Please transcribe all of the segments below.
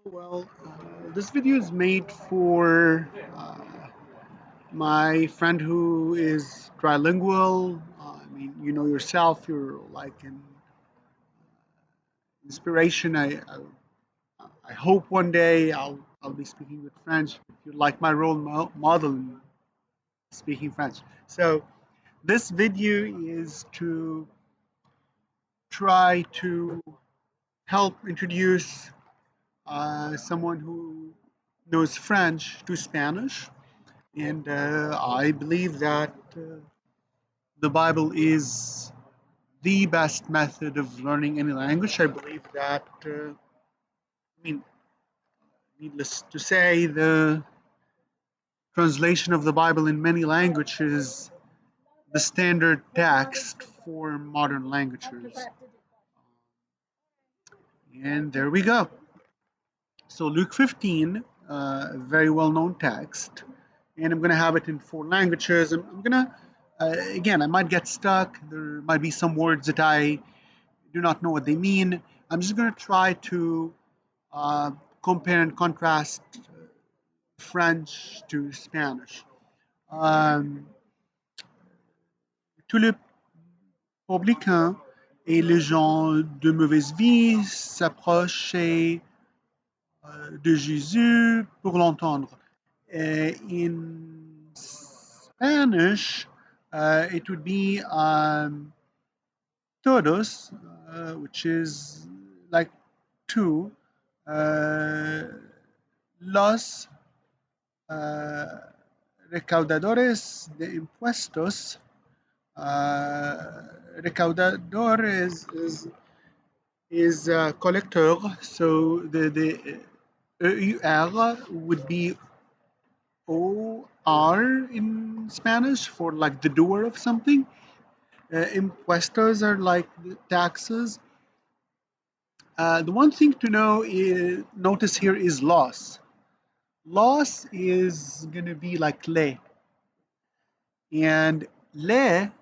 This video is made for my friend who is trilingual. You know yourself, you're like an inspiration. I hope one day I'll be speaking with French. You're like my model in speaking French. So this video is to try to help introduce someone who knows French to Spanish. And I believe that the Bible is the best method of learning any language. I believe that, needless to say, the translation of the Bible in many languages, the standard text for modern languages. And there we go. So Luke 15, a very well-known text, and I'm going to have it in four languages. I'm going to, again, I might get stuck. There might be some words that I do not know what they mean. I'm just going to try to uh, compare and contrast French to Spanish. Um, Tous les publicains et les gens de mauvaise vie s'approchaient de Jésus pour l'entendre. In Spanish, it would be todos, which is like two, uh, los recaudadores de impuestos. Recaudador is collector, so the EUR would be OR in Spanish for like the doer of something. Impuestos are like the taxes. The one thing to notice here is loss. Loss is going to be like le, and le,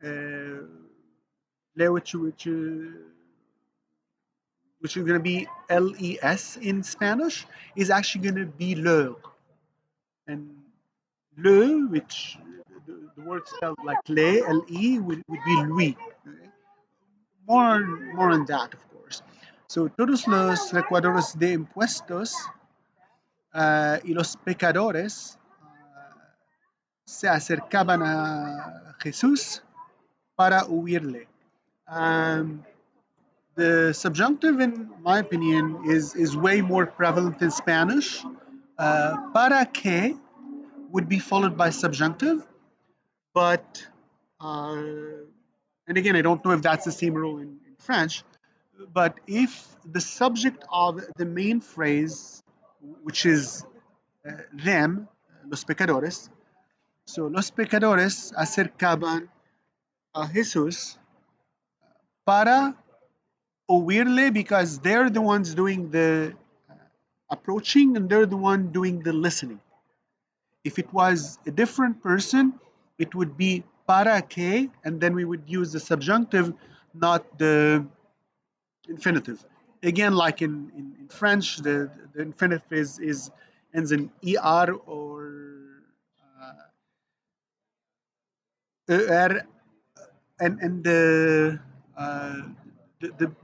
le which is going to be les in Spanish, is actually going to be leur, and le, which the word spelled like le, would be lui. Okay? More on that, of course. So todos los recaudadores de impuestos y los pecadores se acercaban a Jesús para huirle. The subjunctive, in my opinion, is way more prevalent in Spanish. Para que would be followed by subjunctive, but and again, I don't know if that's the same rule in French. But if the subject of the main phrase, which is them, los pecadores, so los pecadores acercaban a Jesús para oírle, because they're the ones doing the approaching and they're the one doing the listening. If it was a different person, it would be para que, and then we would use the subjunctive, not the infinitive. Again, like in French, the infinitive is ends in er or er, and uh,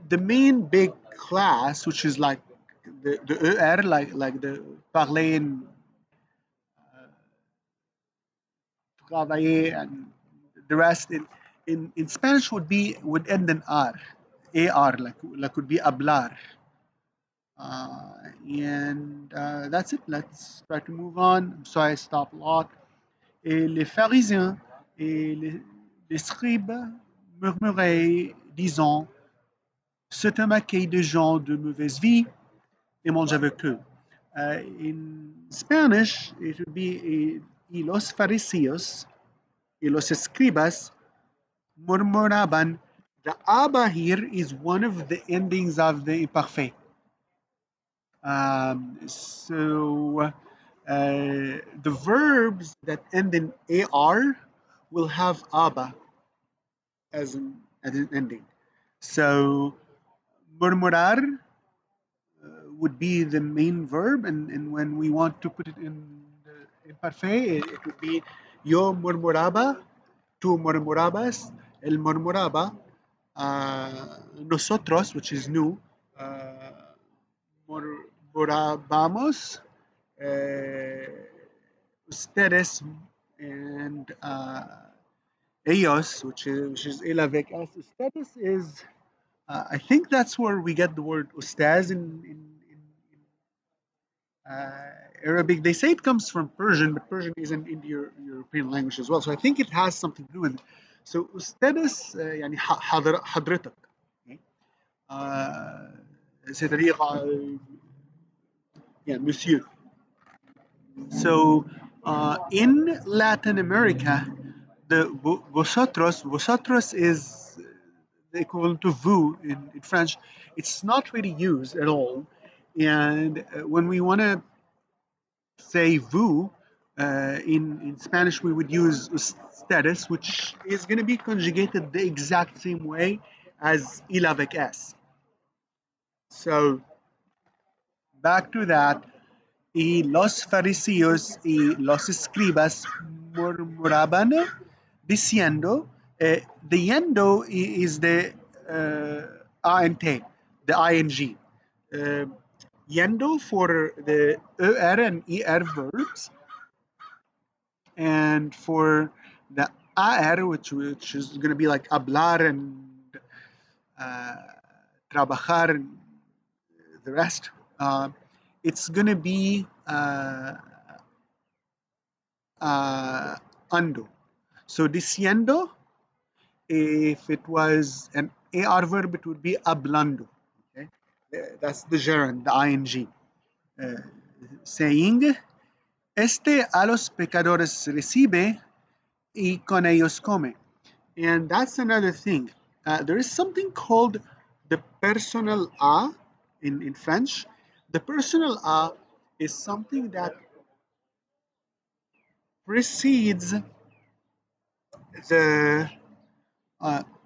the main big class, which is like the er, like the parler and travailler and the rest in Spanish would end in ar, like would be hablar. And that's it. Let's try to move on. I'm sorry I stopped a lot. Et les pharisiens et les scribes murmuraient, disant, c'est un maquis de gens de mauvaise vie et mange avec eux. In Spanish, it would be y los fariseos y los escribas murmuraban. The aba here is one of the endings of the imperfect. The verbs that end in ar will have aba as an ending. So murmurar would be the main verb, and when we want to put it in imperfect, it would be yo murmuraba, tú murmurabas, el murmuraba, nosotros, which is new, murmurábamos, ustedes, and ellos, which is el avec us. Ustedes is, I think that's where we get the word ustaz in Arabic. They say it comes from Persian, but Persian is an Indo-European language as well. So I think it has something to do with it. So ustedes, يعني حضرتك. Okay? C'est-à-dire, yeah, monsieur. So in Latin America, the vosotros is the equivalent to vous in French. It's not really used at all. And when we want to say vous, in Spanish, we would use ustedes, which is going to be conjugated the exact same way as il avec s. So back to that. Y los fariseos y los escribas murmuraban diciendo, the yendo is the ant, the ing. Yendo for the er and er verbs, and for the ar, which is going to be like hablar and trabajar and the rest, it's going to be ando. So diciendo, if it was an AR verb, it would be hablando. Okay? That's the gerund, the ing. Saying, este a los pecadores recibe y con ellos come. And that's another thing. There is something called the personal a in French. The personal a is something that precedes the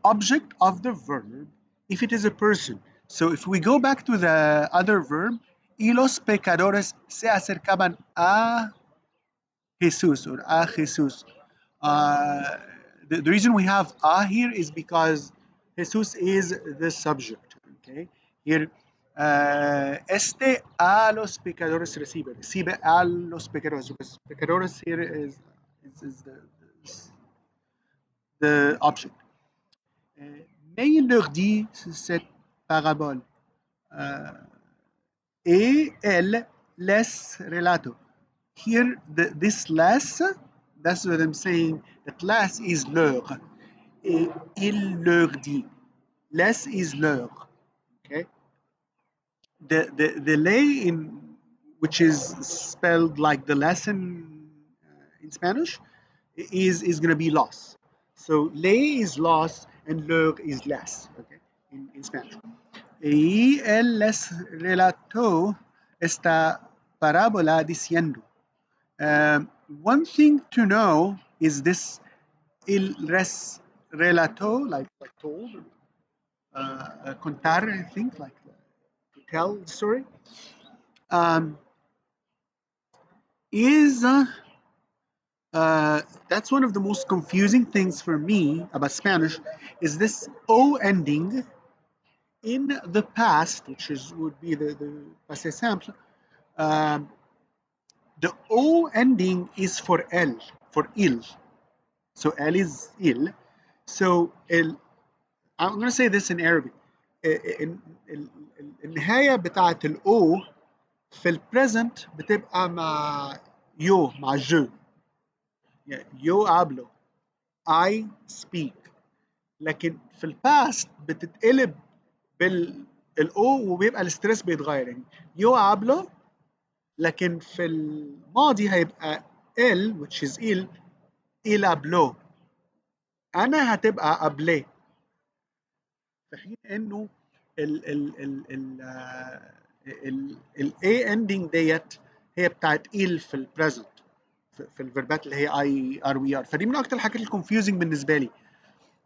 object of the verb if it is a person. So if we go back to the other verb, y los pecadores se acercaban a Jesús or a Jesús. The reason we have a here is because Jesús is the subject. Okay, here este a los pecadores recibe a los pecadores, because pecadores here is the object. Mais il leur dit cette parabole et elle les relato. Here, this les, that's what I'm saying, that les is leur. Et il leur dit. Les is leur. Okay? The ley which is spelled like the lesson in Spanish is going to be loss. So ley is loss and leur is less, okay, in Spanish. Y él les relató esta parábola diciendo. One thing to know is this il res relató, like told, contar, I think, like to tell the story, is that's one of the most confusing things for me about Spanish, is this O ending in the past, which would be the passé simple. The O ending is for el, for il. So el is il. So I'm going to say this in Arabic. النهاية بتاعت الأو في البريزنت بتبقى مع يو، مع جو. يو hablo, I speak. لكن في الباست بتتقلب بالاو وبيبقى الستريس بيتغير، يعني يو hablo، لكن في الماضي هيبقى ال which is il hablo، انا هتبقى قبليه، في حين انه ال A ending ديت هي بتاعت il في البريزنت، في الفيربات اللي هي I are we are. فدي من اكتر الحاجات الكونفيوزنج بالنسبه لي،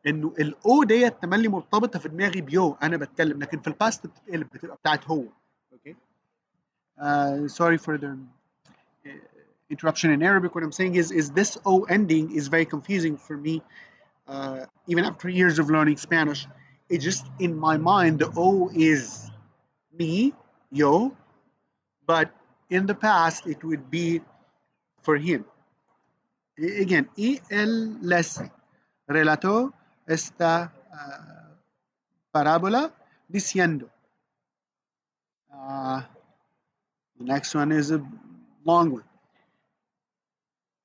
انه الاو ديت تملي مرتبطه في دماغي بيو انا بتكلم، لكن في الباست بتتقلب بتبقى بتاعت هو. اوكي، Sorry for the interruption in Arabic. What I'm saying is this O ending is very confusing for me. Even after years of learning Spanish, it just in my mind the O is me, yo, but in the past it would be for him. Again, y él les relató esta parábola diciendo. The next one is a long one.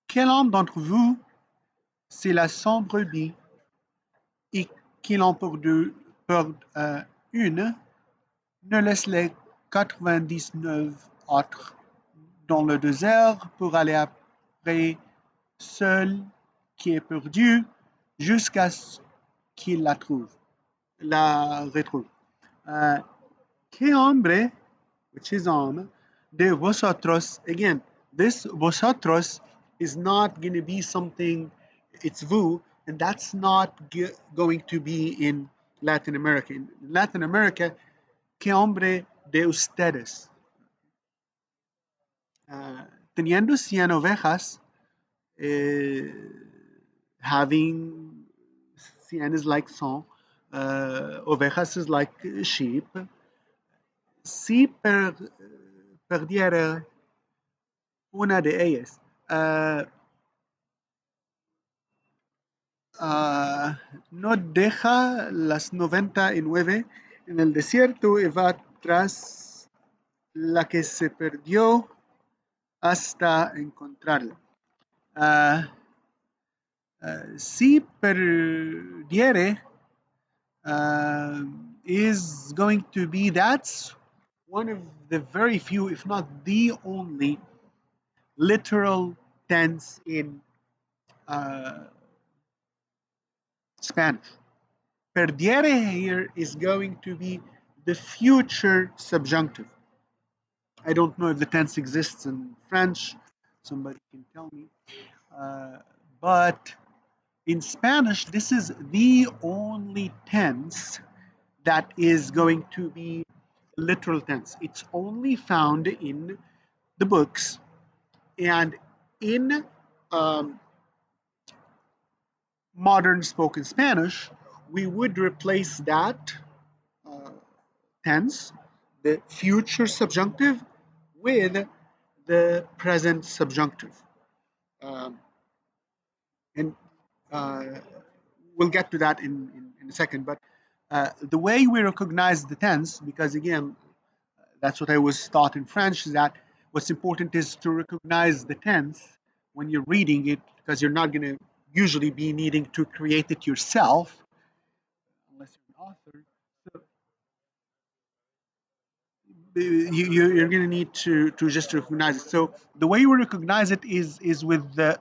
Quel homme d'entre vous, c'est la sombre brebis et qu'il en perd une, ne laisse les 99 autres dans le désert pour aller après seul qui est perdu jusqu'à ce qu'il la retrouve. Que hombre, which is de vosotros, again, this vosotros is not going to be something, it's vous, and that's not going to be in Latin America. In Latin America, que hombre de ustedes. Teniendo 100 ovejas, having 100 is like 100, ovejas is like sheep. Si perdiere una de ellas, no deja las 99 en el desierto y va tras la que se perdió hasta encontrarla. Si perdiere is going to be, that's one of the very few, if not the only, literal tense in Spanish. Perdiere here is going to be the future subjunctive. I don't know if the tense exists in French. Somebody can tell me. But in Spanish, this is the only tense that is going to be literal tense. It's only found in the books, and in modern spoken Spanish, we would replace that tense, the future subjunctive, with the present subjunctive. And we'll get to that in a second. But the way we recognize the tense, because again, that's what I was taught in French, is that what's important is to recognize the tense when you're reading it, because you're not going to usually be needing to create it yourself, unless you're an author. So you're going to need to just recognize it. So the way we recognize it is with the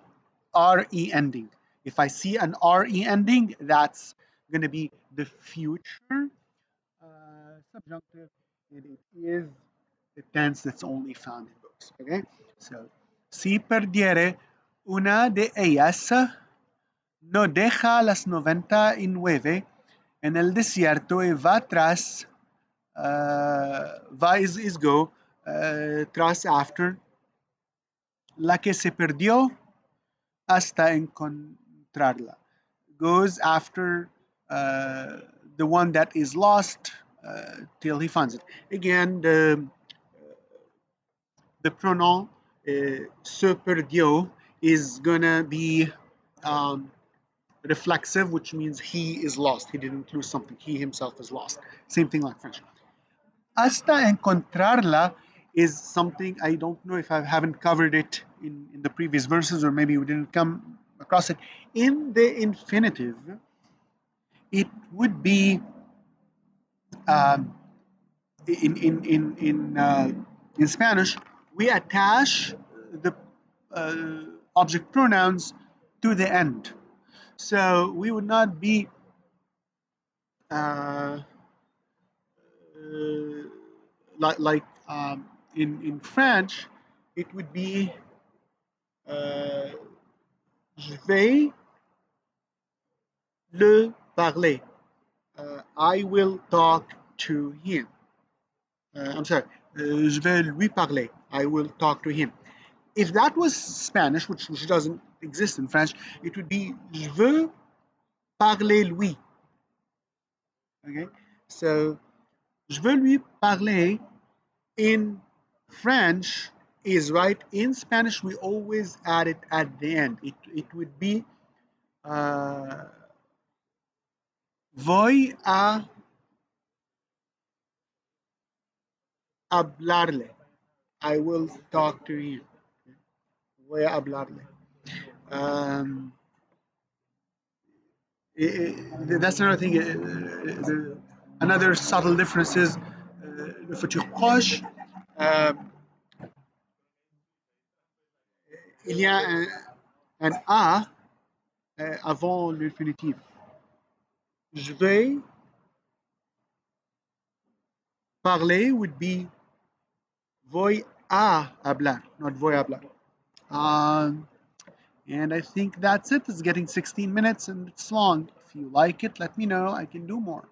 RE ending. If I see an RE ending, that's going to be the future subjunctive, and it is the tense that's only found in books. Okay, so si perdiere una de ellas, no deja las 99 en el desierto y va tras, va is go, tras after, la que se perdió hasta encontrarla. Goes after the one that is lost till he finds it. Again, the pronoun se perdió is gonna be reflexive, which means he is lost. He didn't lose something. He himself is lost. Same thing like French. Hasta encontrarla is something I don't know if I haven't covered it in the previous verses, or maybe we didn't come across it. In the infinitive, it would be in Spanish, we attach the object pronouns to the end. So we would not be like in French, it would be je vais le parler. I will talk to him. I'm sorry. Je vais lui parler. I will talk to him. If that was Spanish, which doesn't exist in French, it would be je veux parler lui. Okay, so je veux lui parler in French is right. In Spanish, we always add it at the end. It would be uh, voy a hablarle. I will talk to him. Voy a hablarle. Um, that's another thing. Another subtle difference is le futur proche. euh, il y a un A avant l'infinitif. Je vais parler would be voy a hablar, not voy a hablar. Um, and I think that's it. It's getting 16 minutes and it's long. If you like it, let me know. I can do more.